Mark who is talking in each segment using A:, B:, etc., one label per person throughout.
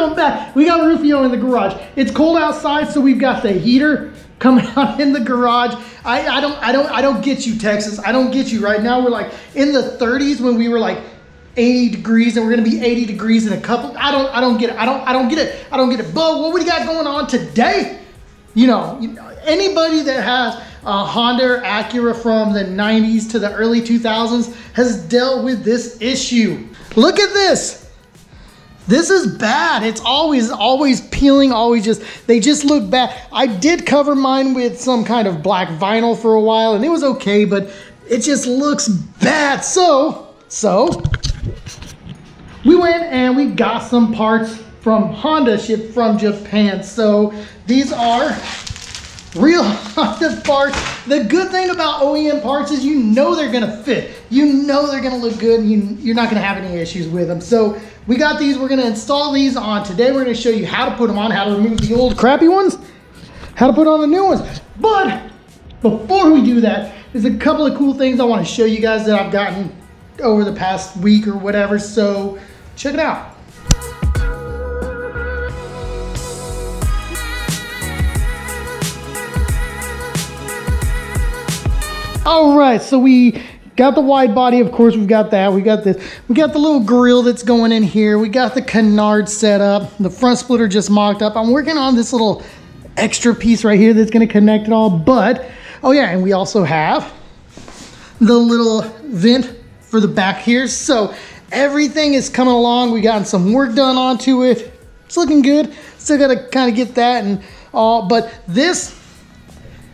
A: Welcome back. We got Rufio in the garage. It's cold outside, so we've got the heater coming out in the garage. I don't get you, Texas. I don't get you. Right now we're like in the 30s when we were like 80 degrees, and we're gonna be 80 degrees in a couple. I don't get it. I don't get it. I don't get it. But what we got going on today? You know, anybody that has a Honda or Acura from the 90s to the early 2000s has dealt with this issue. Look at this. This is bad. It's always peeling, they just look bad. I did cover mine with some kind of black vinyl for a while and it was okay, but it just looks bad. So we went and we got some parts from Honda shipped from Japan. So these are real Honda parts. The good thing about OEM parts is you know they're gonna fit. You know they're gonna look good and you're not gonna have any issues with them. So we got these, we're gonna install these on. Today we're gonna show you how to put them on, how to remove the old crappy ones, how to put on the new ones. But before we do that, there's a couple of cool things I wanna show you guys that I've gotten over the past week or whatever. So check it out. All right, so we got the wide body, of course, we've got that. We got this. We got the little grill that's going in here. We got the canard set up. The front splitter just mocked up. I'm working on this little extra piece right here that's gonna connect it all. But, oh yeah, and we also have the little vent for the back here. So everything is coming along. We got some work done onto it. It's looking good. Still gotta kind of get that and all, but this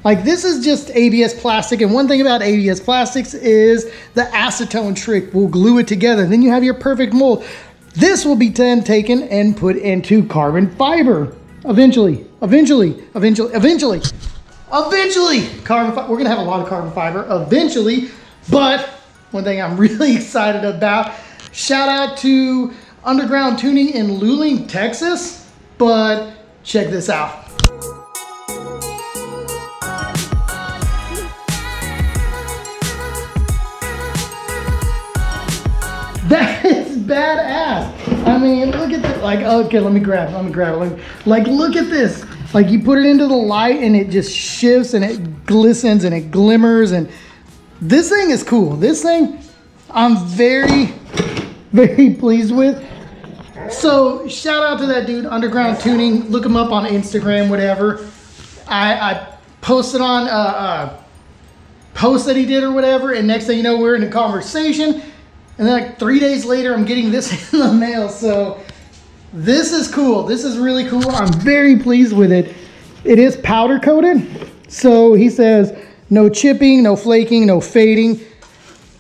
A: is just ABS plastic, and one thing about ABS plastics is the acetone trick will glue it together. Then you have your perfect mold. This will be then taken and put into carbon fiber. Eventually, carbon fiber. We're gonna have a lot of carbon fiber eventually, but one thing I'm really excited about, shout out to Underground Tuning in Luling, Texas, but check this out. That is badass. I mean, look at this. Like, okay, let me grab it. Like, look at this. Like, you put it into the light and it just shifts and it glistens and it glimmers. And this thing is cool. This thing, I'm very, very pleased with. So, shout out to that dude, Underground Tuning. Look him up on Instagram, whatever. I posted on a post that he did or whatever. And next thing you know, we're in a conversation. And then like 3 days later, I'm getting this in the mail. So this is cool. This is really cool. I'm very pleased with it. It is powder coated. So he says no chipping, no flaking, no fading.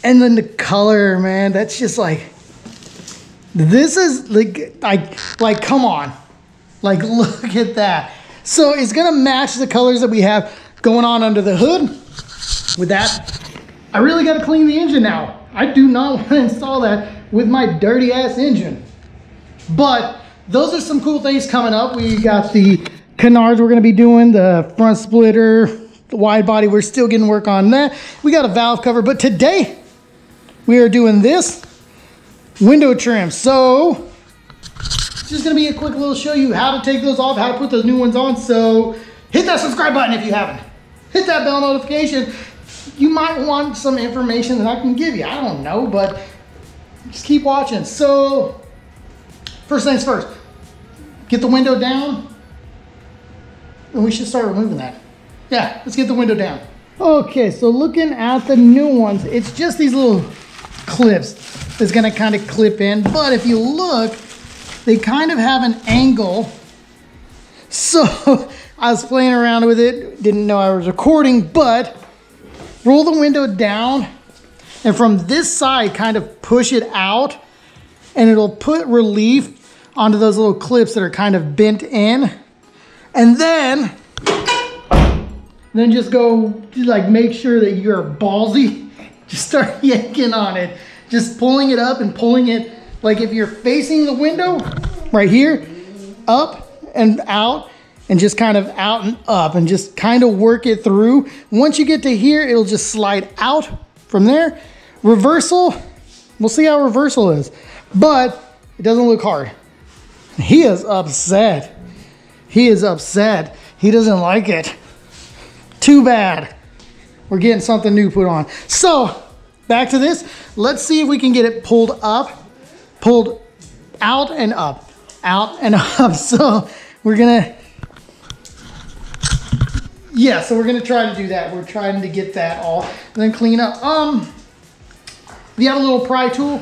A: And then the color, man, that's just like, this is like come on. Like, look at that. So it's gonna match the colors that we have going on under the hood. With that, I really gotta clean the engine now. I do not want to install that with my dirty ass engine. But those are some cool things coming up. We got the canards we're going to be doing, the front splitter, the wide body. We're still getting work on that. We got a valve cover, but today we are doing this window trim. So it's just going to be a quick little show you how to take those off, how to put those new ones on. So hit that subscribe button if you haven't. Hit that bell notification. You might want some information that I can give you. I don't know, but just keep watching. So, first things first, get the window down, and we should start removing that. Yeah, let's get the window down. Okay, so looking at the new ones, it's just these little clips that's gonna kind of clip in, but if you look, they kind of have an angle. So, I was playing around with it, didn't know I was recording, but roll the window down and from this side kind of push it out and it'll put relief onto those little clips that are kind of bent in. And then just go like make sure that you're ballsy. Just start yanking on it. Just pulling it up and pulling it like if you're facing the window right here, up and out. And just kind of out and up and just kind of work it through. Once you get to here, it'll just slide out from there. Reversal, we'll see how reversal is, but it doesn't look hard. He is upset. He is upset. He doesn't like it. Too bad. We're getting something new put on. So, back to this. Let's see if we can get it pulled up, pulled out and up, out and up. So, we're gonna, yeah, so we're gonna try to do that. We're trying to get that all, and then clean up. If you have a little pry tool,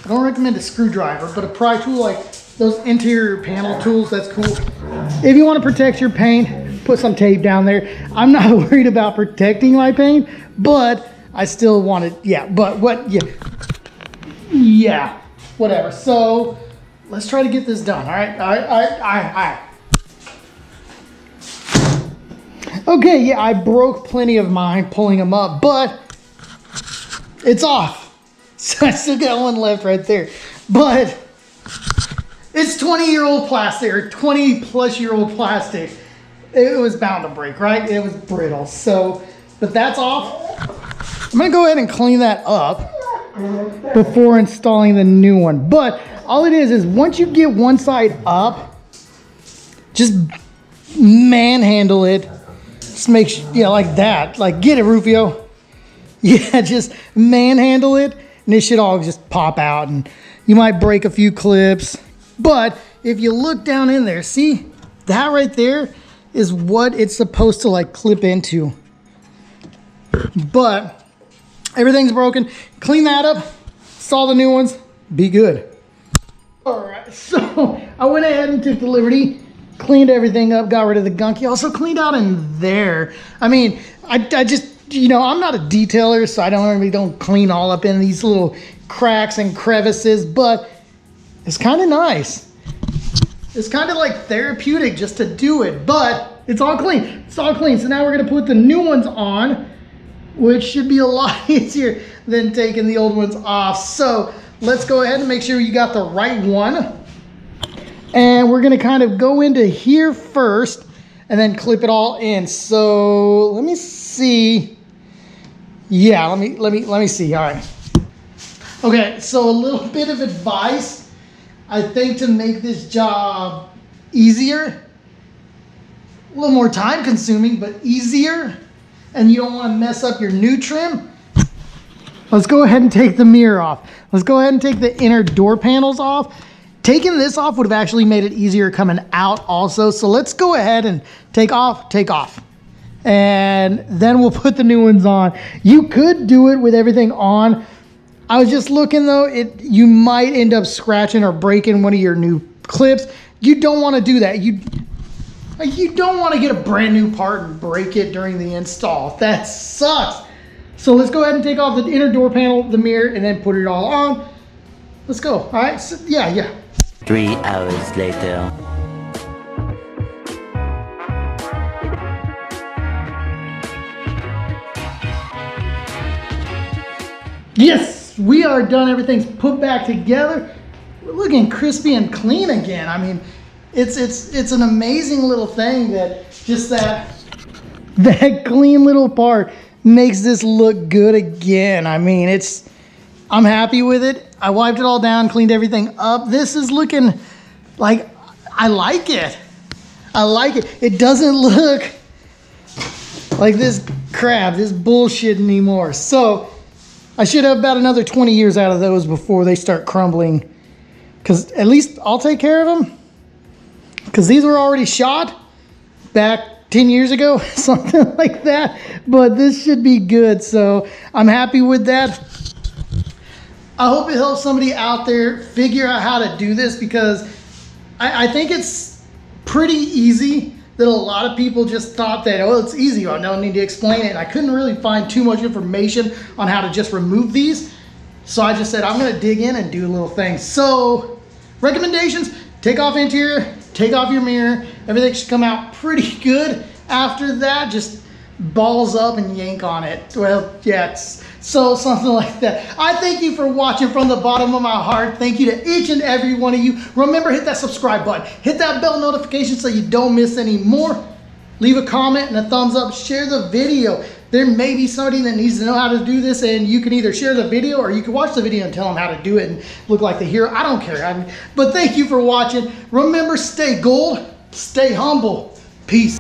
A: I don't recommend a screwdriver, but a pry tool like those interior panel tools, that's cool. If you want to protect your paint, put some tape down there. I'm not worried about protecting my paint, but I still want it, yeah, but what, yeah, whatever. So let's try to get this done, all right. Okay, yeah, I broke plenty of mine pulling them up, but it's off. So I still got one left right there, but it's 20-year-old plastic, or 20-plus-year-old plastic. It was bound to break, right? It was brittle. So, but that's off. I'm gonna go ahead and clean that up before installing the new one. But all it is once you get one side up, just manhandle it. Just make sure, yeah, like that. Like, get it, Rufio. Yeah, just manhandle it, and it should all just pop out, and you might break a few clips. But if you look down in there, see that right there is what it's supposed to like clip into. But everything's broken. Clean that up, install the new ones, be good. All right, so I went ahead and took the liberty, cleaned everything up, got rid of the gunk. You also cleaned out in there. I mean, I just, you know, I'm not a detailer, so I don't clean all up in these little cracks and crevices, but it's kind of nice. It's kind of like therapeutic just to do it, but it's all clean. It's all clean. So now we're gonna put the new ones on, which should be a lot easier than taking the old ones off. So let's go ahead and make sure you got the right one. And we're gonna kind of go into here first and then clip it all in. So let me see. Yeah, let me see. All right. Okay, so a little bit of advice. I think to make this job easier, a little more time consuming, but easier, and you don't want to mess up your new trim, let's go ahead and take the mirror off. Let's go ahead and take the inner door panels off. Taking this off would have actually made it easier coming out also. So let's go ahead and take off. And then we'll put the new ones on. You could do it with everything on. I was just looking though, you might end up scratching or breaking one of your new clips. You don't want to do that. You don't want to get a brand new part and break it during the install. That sucks. So let's go ahead and take off the inner door panel, the mirror, and then put it all on. Let's go. All right, so, yeah.
B: 3 hours later.
A: Yes, we are done. Everything's put back together. We're looking crispy and clean again. I mean, it's an amazing little thing that just that clean little part makes this look good again. I mean, I'm happy with it. I wiped it all down, cleaned everything up. This is looking like, I like it. I like it. It doesn't look like this crap, this bullshit anymore. So I should have about another 20 years out of those before they start crumbling. Because at least I'll take care of them. Because these were already shot back 10 years ago, something like that. But this should be good. So I'm happy with that. I hope it helps somebody out there figure out how to do this, because I think it's pretty easy that a lot of people just thought that, oh, it's easy, I don't need to explain it. And I couldn't really find too much information on how to just remove these. So I just said, I'm gonna dig in and do a little thing. So recommendations, take off interior, take off your mirror. Everything should come out pretty good. After that, just balls up and yank on it. Well, yeah, so something like that. I thank you for watching from the bottom of my heart. Thank you to each and every one of you. Remember, hit that subscribe button. Hit that bell notification so you don't miss any more. Leave a comment and a thumbs up. Share the video. there may be somebody that needs to know how to do this, and you can either share the video or you can watch the video and tell them how to do it and look like the hero. I don't care. But thank you for watching. Remember, stay gold, stay humble. Peace.